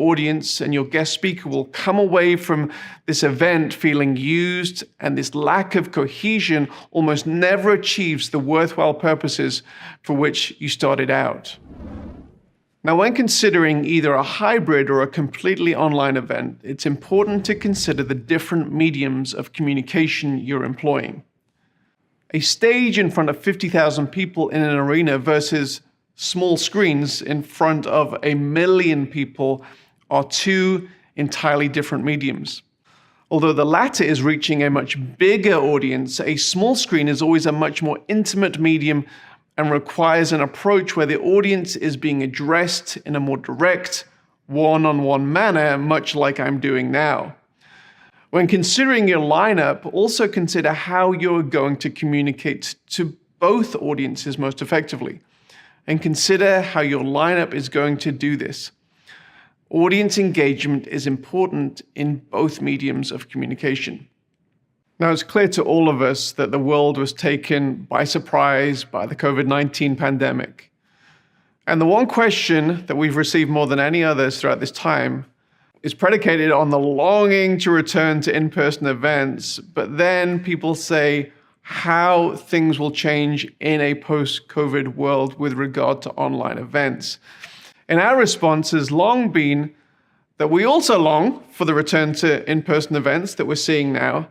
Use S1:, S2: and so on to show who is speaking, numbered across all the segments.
S1: audience and your guest speaker will come away from this event feeling used, and this lack of cohesion almost never achieves the worthwhile purposes for which you started out. Now, when considering either a hybrid or a completely online event, it's important to consider the different mediums of communication you're employing. A stage in front of 50,000 people in an arena versus small screens in front of 1 million people are two entirely different mediums. Although the latter is reaching a much bigger audience, a small screen is always a much more intimate medium and requires an approach where the audience is being addressed in a more direct, one-on-one manner, much like I'm doing now. When considering your lineup, also consider how you're going to communicate to both audiences most effectively, and consider how your lineup is going to do this. Audience engagement is important in both mediums of communication. Now, it's clear to all of us that the world was taken by surprise by the COVID-19 pandemic. And the one question that we've received more than any others throughout this time is predicated on the longing to return to in-person events, but then people say how things will change in a post-COVID world with regard to online events. And our response has long been that we also long for the return to in-person events that we're seeing now.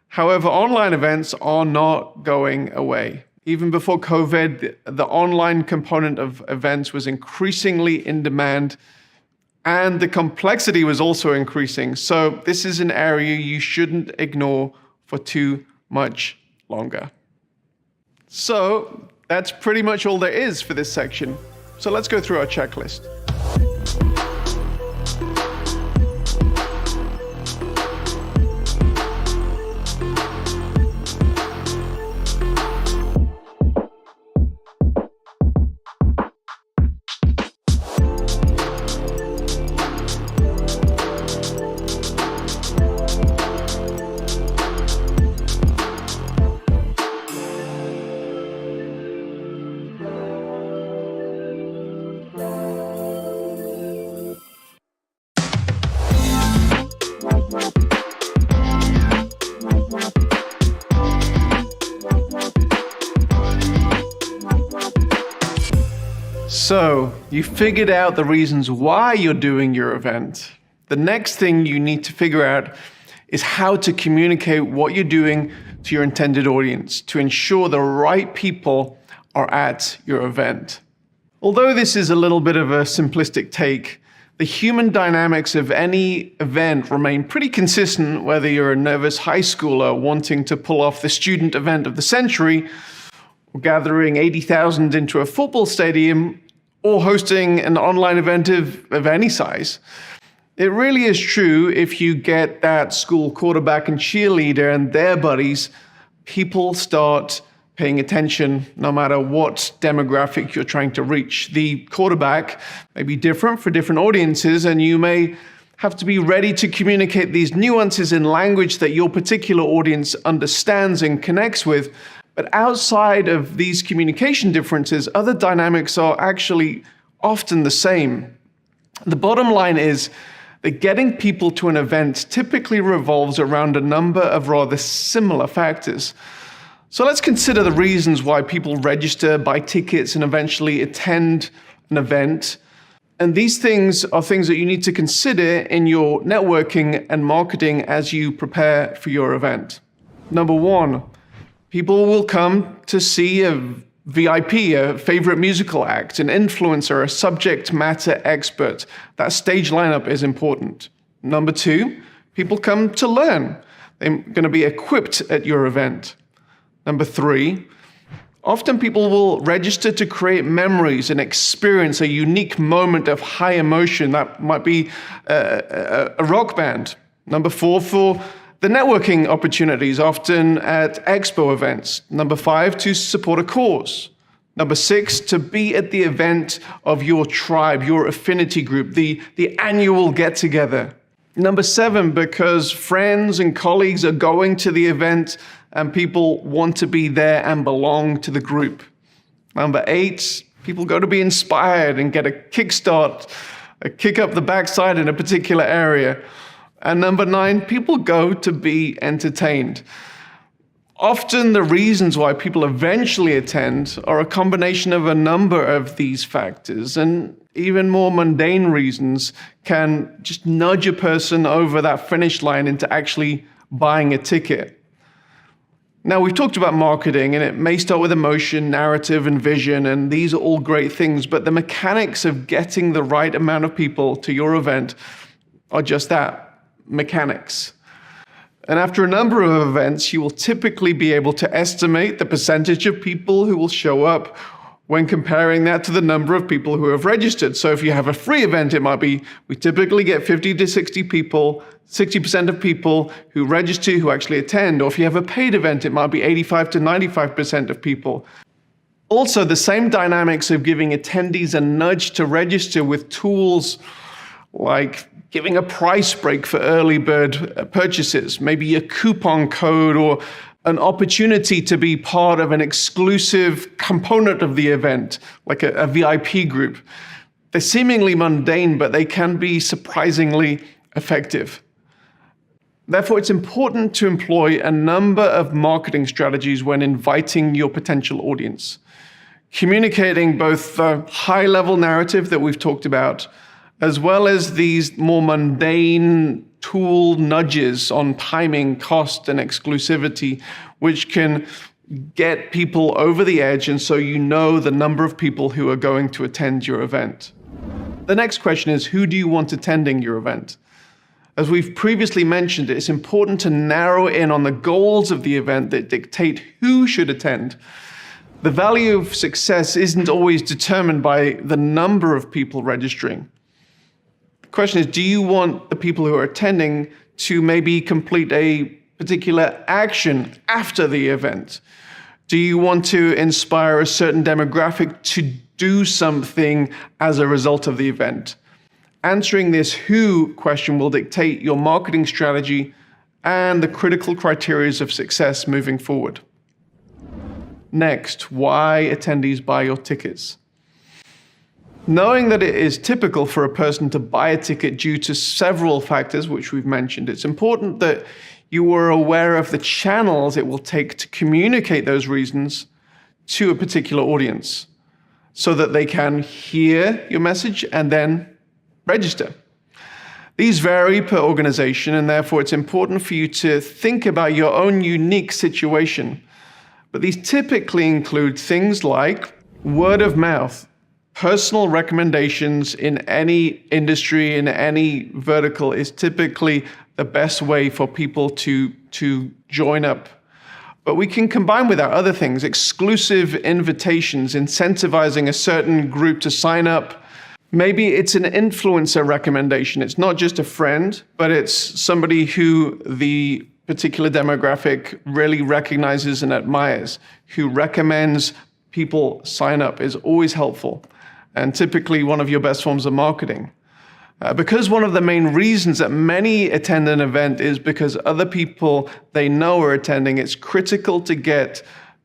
S1: However, online events are not going away. Even before COVID, the online component of events was increasingly in demand, and the complexity was also increasing. So this is an area you shouldn't ignore for too much longer. So that's pretty much all there is for this section. So let's go through our checklist. So, you figured out the reasons why you're doing your event. The next thing you need to figure out is how to communicate what you're doing to your intended audience to ensure the right people are at your event. Although this is a little bit of a simplistic take, the human dynamics of any event remain pretty consistent, whether you're a nervous high schooler wanting to pull off the student event of the century, or gathering 80,000 into a football stadium, or hosting an online event of any size. It really is true if you get that school quarterback and cheerleader and their buddies, people start paying attention no matter what demographic you're trying to reach. The quarterback may be different for different audiences, and you may have to be ready to communicate these nuances in language that your particular audience understands and connects with. But outside of these communication differences, other dynamics are actually often the same. The bottom line is that getting people to an event typically revolves around a number of rather similar factors. So let's consider the reasons why people register, buy tickets, and eventually attend an event. And these things are things that you need to consider in your networking and marketing as you prepare for your event. Number one, people will come to see a VIP, a favorite musical act, an influencer, a subject matter expert. That stage lineup is important. Number two, people come to learn. They're going to be equipped at your event. Number three, often people will register to create memories and experience a unique moment of high emotion. That might be a rock band. Number four, for the networking opportunities, often at expo events. Number five, to support a cause. Number six, to be at the event of your tribe, your affinity group, the annual get-together. Number seven, because friends and colleagues are going to the event and people want to be there and belong to the group. Number eight, people go to be inspired and get a kickstart a kick up the backside in a particular area. And number 9, people go to be entertained. Often the reasons why people eventually attend are a combination of a number of these factors, and even more mundane reasons can just nudge a person over that finish line into actually buying a ticket. Now, we've talked about marketing, and it may start with emotion, narrative, and vision, and these are all great things, but the mechanics of getting the right amount of people to your event are just that, mechanics. And after a number of events, you will typically be able to estimate the percentage of people who will show up when comparing that to the number of people who have registered. So if you have a free event, it might be, we typically get 50 to 60 people, 60% of people who register who actually attend. Or if you have a paid event, it might be 85 to 95% of people. Also, the same dynamics of giving attendees a nudge to register with tools like giving a price break for early bird purchases, maybe a coupon code or an opportunity to be part of an exclusive component of the event, like a VIP group. They're seemingly mundane, but they can be surprisingly effective. Therefore, it's important to employ a number of marketing strategies when inviting your potential audience. Communicating both the high-level narrative that we've talked about, as well as these more mundane tool nudges on timing, cost, and exclusivity, which can get people over the edge, and so you know the number of people who are going to attend your event. The next question is, who do you want attending your event? As we've previously mentioned, it's important to narrow in on the goals of the event that dictate who should attend. The value of success isn't always determined by the number of people registering. The question is, do you want the people who are attending to maybe complete a particular action after the event? Do you want to inspire a certain demographic to do something as a result of the event? Answering this who question will dictate your marketing strategy and the critical criteria of success moving forward. Next, why attendees buy your tickets. Knowing that it is typical for a person to buy a ticket due to several factors, which we've mentioned, it's important that you are aware of the channels it will take to communicate those reasons to a particular audience so that they can hear your message and then register. These vary per organization, and therefore it's important for you to think about your own unique situation. But these typically include things like word of mouth. Personal recommendations in any industry, in any vertical, is typically the best way for people to join up. But we can combine with that other things, exclusive invitations, incentivizing a certain group to sign up. Maybe it's an influencer recommendation. It's not just a friend, but it's somebody who the particular demographic really recognizes and admires, who recommends people sign up is always helpful, and typically one of your best forms of marketing. Because one of the main reasons that many attend an event is because other people they know are attending, it's critical to get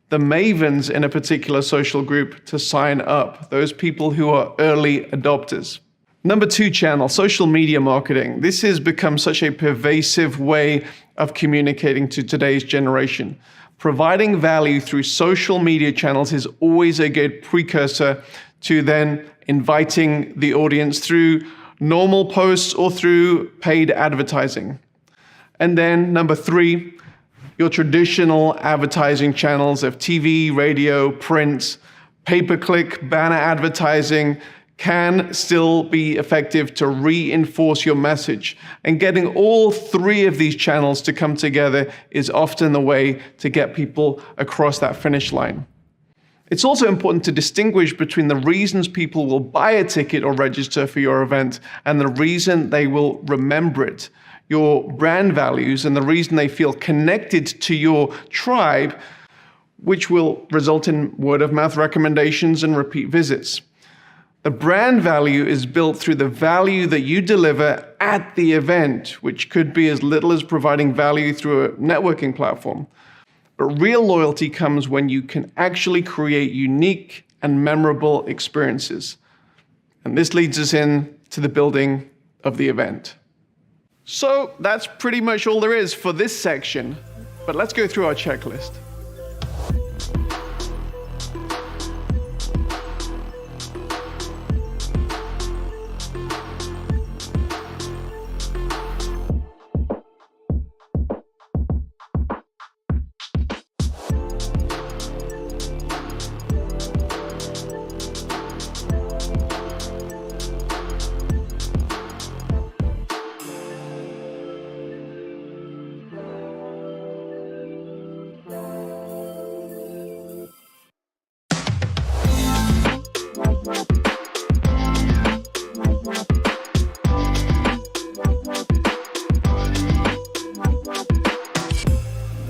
S1: the mavens in a particular social group to sign up, those people who are early adopters. Number 2 channel, social media marketing. This has become such a pervasive way of communicating to today's generation. Providing value through social media channels is always a good precursor to then inviting the audience through normal posts or through paid advertising. And then number 3, your traditional advertising channels of TV, radio, print, pay-per-click, banner advertising can still be effective to reinforce your message. And getting all 3 of these channels to come together is often the way to get people across that finish line. It's also important to distinguish between the reasons people will buy a ticket or register for your event and the reason they will remember it, your brand values, and the reason they feel connected to your tribe, which will result in word-of-mouth recommendations and repeat visits. The brand value is built through the value that you deliver at the event, which could be as little as providing value through a networking platform. But real loyalty comes when you can actually create unique and memorable experiences. And this leads us in to the building of the event. So that's pretty much all there is for this section, but let's go through our checklist.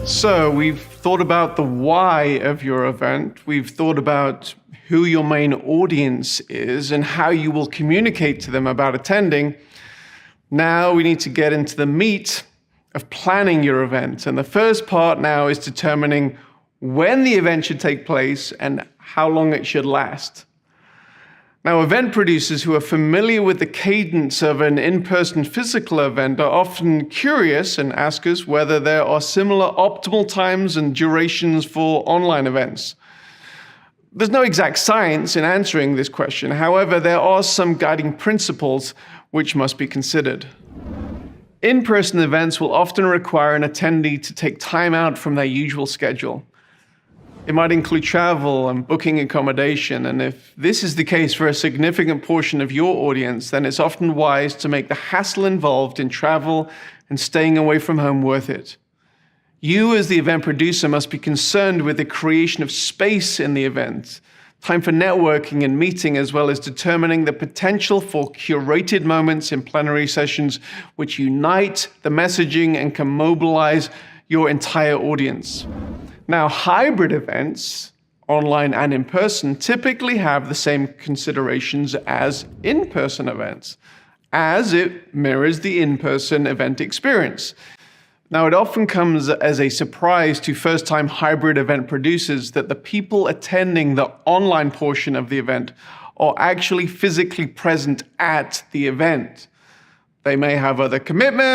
S1: So we've thought about the why of your event. We've thought about who your main audience is and how you will communicate to them about attending. Now we need to get into the meat of planning your event. And the first part now is determining when the event should take place and how long it should last. Now, event producers who are familiar with the cadence of an in-person physical event are often curious and ask us whether there are similar optimal times and durations for online events. There's no exact science in answering this question. However, there are some guiding principles which must be considered. In-person events will often require an attendee to take time out from their usual schedule. It might include travel and booking accommodation, and if this is the case for a significant portion of your audience, then it's often wise to make the hassle involved in travel and staying away from home worth it. You, as the event producer, must be concerned with the creation of space in the event, time for networking and meeting, as well as determining the potential for curated moments in plenary sessions which unite the messaging and can mobilize your entire audience. Now, hybrid events, online and in person, typically have the same considerations as in-person events, as it mirrors the in-person event experience. Now, it often comes as a surprise to first-time hybrid event producers that the people attending the online portion of the event are actually physically present at the event. They may have other commitments,